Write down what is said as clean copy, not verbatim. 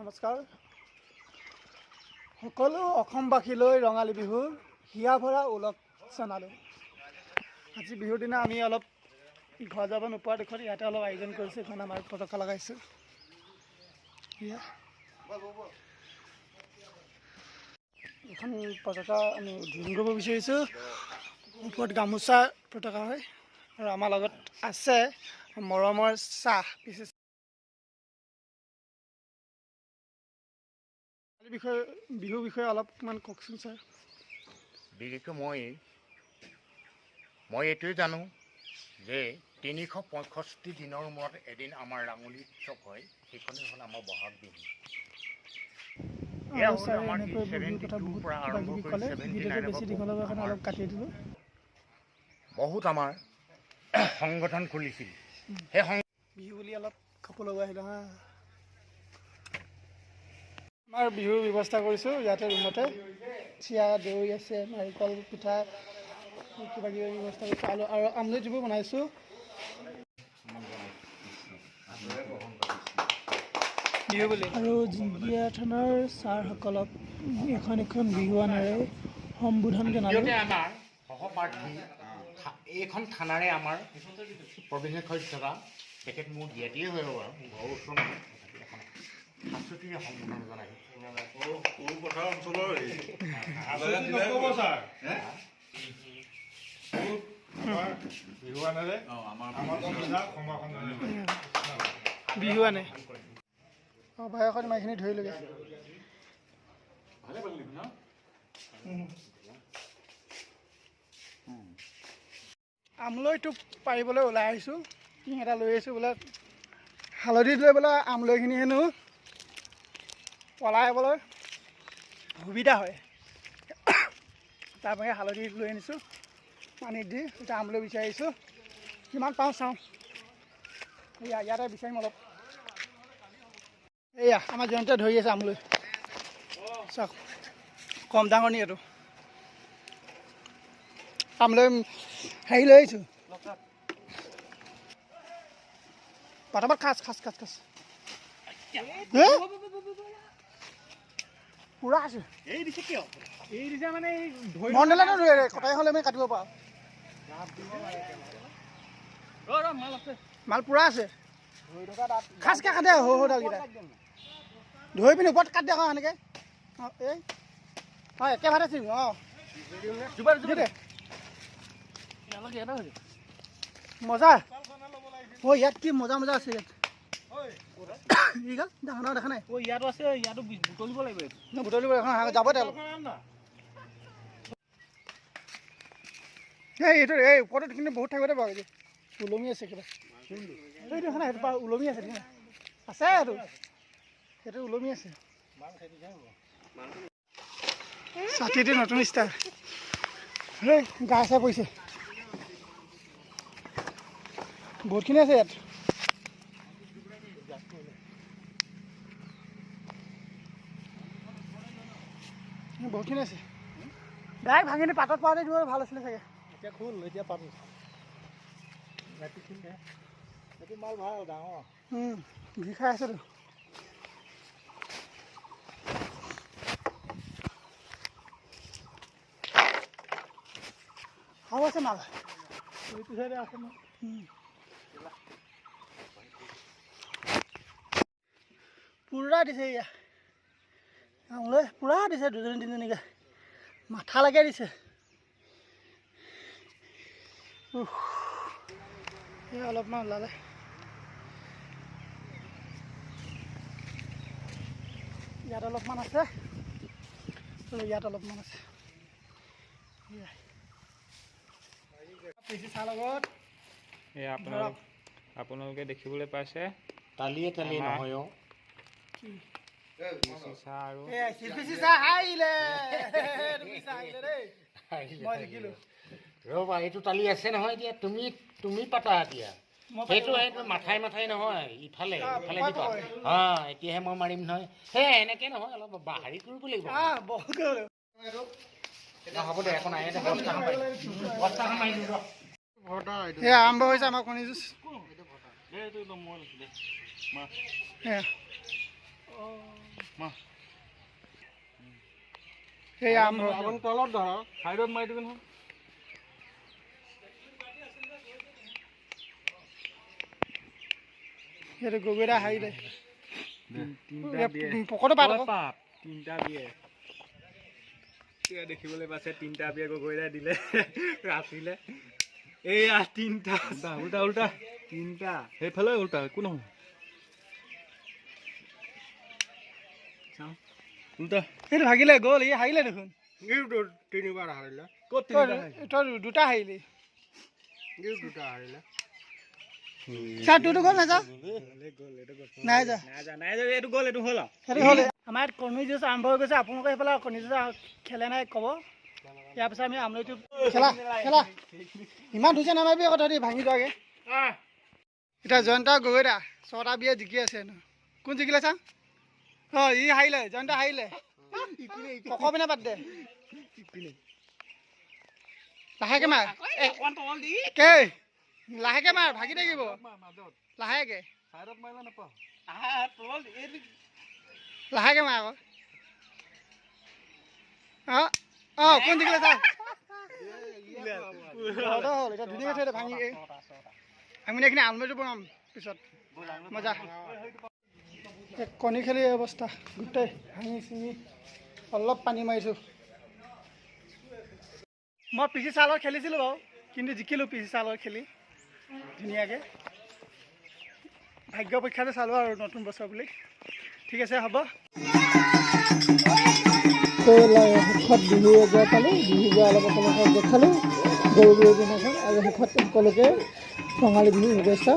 নমস্কাৰ সকলো অসমবাসীলৈ ৰঙালী বিহুৰ হিয়া ভৰা ওলগ জনালোঁ। আজি বিহুৰ দিনা আমি অলপ ঘৰ যাব নোপোৱাৰ দেখত ইয়াতে অলপ আয়োজন কৰিছোঁ। এখন আমাৰ পতাকা লগাইছোঁ। এখন পতাকা আমি উদ্বোধন কৰিব বিচাৰিছোঁ। ওপৰত গামোচা পতাকা হয় আৰু আমাৰ লগত আছে মৰমৰ চাহ বিশেষ বিহুৰ বিষয়ে অলপমান কওকচোন ছাৰ। বিশেষকৈ মই এইটোৱে জানো যে ৩৬৫ দিনৰ মূৰত এদিন আমাৰ ৰাঙলী উৎসৱ হয়, সেইখনেই হ'ল আমাৰ বহাগ বিহু। বহুত আমাৰ সংগঠন খুলিছিল। সেই বিহু বুলি অলপ কাপোৰ লগোৱা আহিলে হা। আমাৰ বিহুৰ ব্যৱস্থা কৰিছোঁ ইয়াতে ৰুমতে। চিৰা দৈ আছে, নাৰিকল পিঠা কিবা কিবি ব্যৱস্থা কৰিছোঁ। আৰু আমলেট যিবোৰ বনাইছোঁ। বিহু বুলি আৰু জিংগীয়া থানাৰ ছাৰসকলক এখন বিহুৱানেৰে সম্বোধন জনালোঁ। আমাৰ সহপাঠী এইখন থানাৰে আমাৰ প্ৰৱেশ থকা তেখেত মোৰ জ্ঞাতিয়ে হৈ বাৰু মোৰ ঘৰৰ ওচৰৰ মানুহ সাংস্কৃতিক সম্বোধন জনাইছোঁ। পথাৰ অঞ্চলৰ বিহুৱানে ভাই এখন মাইখিনি ধৰি লগে। আমলৈটো পাৰিবলৈ ওলাই আহিছোঁ। টিং এটা লৈ আহিছোঁ বোলে হালধি লৈ বোলে আমলৈখিনি হেনো পলাইবলৈ সুবিধা হয়। তাৰ বাবে হালধি লৈ আনিছোঁ পানীত দি। এতিয়া আমলৈ বিচাৰিছোঁ, কিমান পাওঁ চাওঁ। ইয়াতে বিচাৰিম অলপ। এয়া আমাৰ জয়ন্তে ধৰি আছে আমলৈ। চাওক কম ডাঙৰ নি এইটো আমলৈ হেৰি লৈ আহিছোঁ। পটাপট খাচ পুৰা আছে। এই দিছে কিয়? এই দিছে মানে মণ্ডলে কটাই হ'লে আমি কাটিব পাৰোঁ। মাল পুৰা আছে। খাচকৈ কাটে সৰু ডালকেইটা ধৰি পিনি ওপৰত কাটি দিয়া এনেকৈ। এই হয় একেবাৰে চিঙ। মজা ইয়াত কি মজা আছে ইয়াত। ডাঙৰ দেখা নাই। ইয়াতো আছে, ইয়াতো বুটলিব লাগিব। বুটলিব এখন যাব তেল। এইটো এই ওপৰত কিন্তু বহুত থাকিবতে পাব। ওলমি আছে কিবা। সেইটো দেখা নাই, সেইটো ওলমি আছে আছে সেইটো ওলমি আছে। ছাতিটো নতুন ষ্টাৰ গা চা পৰিছে। বহুতখিনি আছে ইয়াত। বহুতখিনি আছে। ডাইৰেক্ট ভাঙিনি পাতত পাওঁতে দিব ভাল আছিলে চাগে। এতিয়া খোল, এতিয়া পাতো এইটো মাল ভাল ডাঙৰ। ঘি খাই আছেতো। আৰু আছে মাল এইটো চাইডে আছে ন। পুৰা দিছে এয়া আমলৈ পুৰা দিছে। দুজনী তিনিজনীকে মাথা লাগে দিছে। এই অলপমান ওলালে। ইয়াত অলপমান আছে, ইয়াত অলপমান আছে। আপোনালোকে দেখিবলৈ পাইছে তালিয়ে নহয় ৰ'বা, এইটো তালি আছে নহয়। এতিয়া তুমি পাতা এতিয়া। সেইটো মাথাই নহয়, ইফালে দিবা। এতিয়াহে মই মাৰিম নহয়। সেই এনেকে নহয়, অলপ হেৰি কৰিব লাগিব। হ'ব দে, একো নাই। আৰম্ভ হৈছে আমাৰ কণী যুঁজ। সেই আৰম্ভ আপুনি তলত ধৰক চাইডত মাৰি দিবি নহয় সেইটো গগৈদা হাৰি দে তিনিটা দিয়ে পকৰটো পাত আকৌ পাত তিনিটা দিয়ে দেখিবলৈ পাইছে তিনিটা বিয়ে গগৈদাই দিলে ৰাতিলে এইয়া তিনিটা উল্টা উল্টা তিনিটা সেইফালে উল্টা একো নহয় উল্টা সেইটো ভাগিলে গ'ল ই হাৰিলে দেখোন তিনিবাৰ হাৰিলে তই দুটা হাৰিলি দুটা হাৰিলে চা তোৰটো গ'ল নাযাওঁ নাই যা নাই এইটো গ'ল এইটো হ'ল সেইটো হ'ল আমাৰ ইয়াত কণী যুঁজ আৰম্ভ হৈ গৈছে আপোনালোকে সেইফালে কণী যুঁজ খেলে নাই ক'ব ইয়াৰ পিছত আমি আমলৈটো খেলা খেলা ইমান ধুইছে নামাৰিবি আকৌ তহঁতি ভাঙি যোৱাকৈ এতিয়া জয়ন্ত গগৈদা 6টা বিয়ে জিকি আছে কোন জিকিলে চা অঁ ই হাৰিলে জয়ন্ত হাৰিলে ককৰ পিনে বাদ দে লাহেকৈ মাৰ কেই লাহেকৈ মাৰ ভাগি থাকিব লাহেকৈ লাহেকৈ মাৰ আকৌ অঁ অঁ কোন জিকিলে চা হ'ল এতিয়া ধুনীয়াকৈ থৈ দে ভাঙি আমি এইখিনি আলমাৰিটো বনাম পিছত মজা কণী খেলি অৱস্থা গোটেই ভাঙি চিঙি অলপ পানী মাৰিছোঁ মই পিচি চালত খেলিছিলোঁ বাৰু কিন্তু জিকিলোঁ পিচি চালত খেলি ধুনীয়াকৈ ভাগ্য পৰীক্ষাটো চালোঁ আৰু নতুন বছৰ বুলি ঠিক আছে হ'ব শেষত বিহু এযোৰ পালোঁ বিহু যোৱা অলপ অকণমান দেখালোঁ গৰু বিহু দিনাখন আৰু শেষত সকলোকে ৰঙালী বিহু শুভেচ্ছা